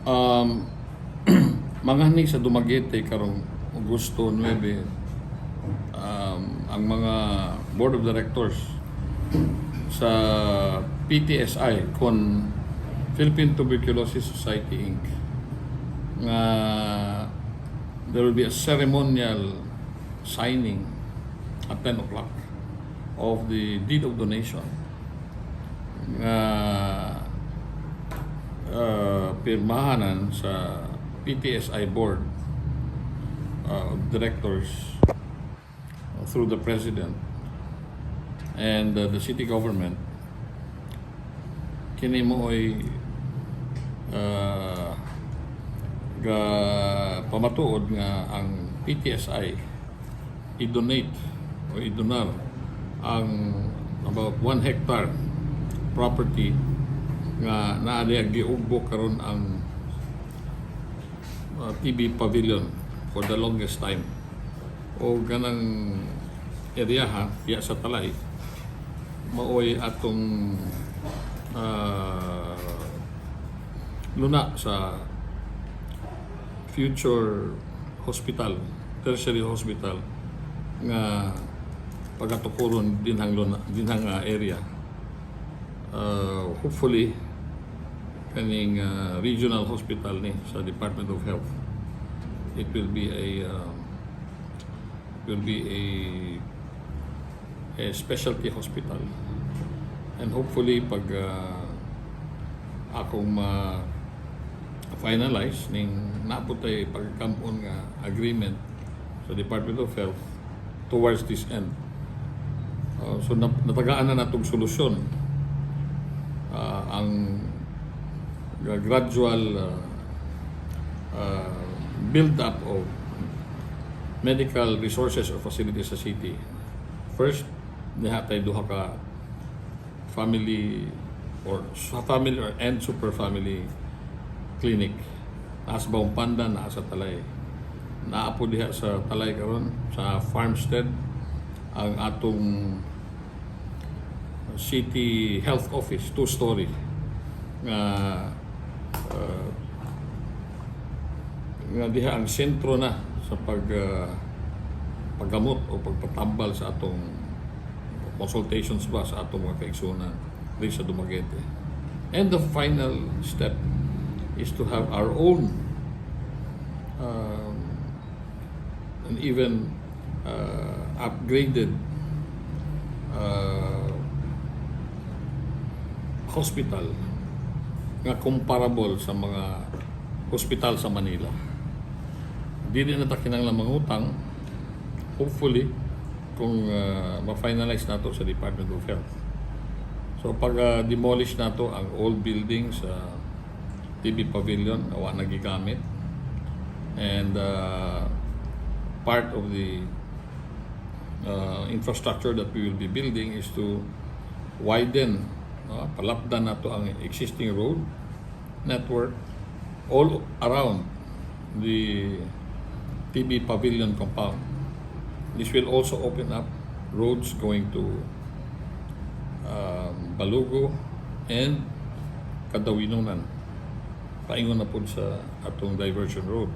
Um, Mangani sa Dumaguete karong Agosto 9, ang mga board of directors sa PTSI kon Philippine Tuberculosis Society Inc. nga there will be a ceremonial signing at 10 o'clock of the deed of donation nga pirmahanan sa PTSI board of directors through the president and the city government. Kini mo ay pamatuod nga ang PTSI i-donate o i-donar ang about 1 hectare property nga naadiyag giugbo karon ang TB Pavilion for the longest time. O ganang area ha, diya sa Talay, maoy atong luna sa future hospital, tertiary hospital nga pagatukuron dinhang luna, dinhang area. Hopefully kaning regional hospital ni sa Department of Health, it will be a specialty hospital, and hopefully pag akong finalize ning naputay pagkampon nga agreement sa Department of Health towards this end, so natagaan na natong solusyon ang gradual build-up of medical resources or facilities sa city. First, nihatay duha ka family or and super family clinic. Nasa Baong Pandan, nasa Talay. Naapo diha sa Talay karon sa Farmstead ang atong city health office, 2-story nga diha ang sentro na sa paggamot o pagpatambal sa atong consultations ba sa atong mga kaigsunan dito sa Dumaguete. And the final step is to have our own and even upgraded hospital nga comparable sa mga hospital sa Manila. Di na ta kinahanglan mangutang, hopefully kung ma-finalize nato sa Department of Health. So pag demolish nato ang old building sa TB Pavilion, awa nagigamit, and part of the infrastructure that we will be building is to widen, palapdan nato ang existing road network all around the TB Pavilion compound. This will also open up roads going to Balugo and Kadawinunan. Paingon na po sa atong diversion road.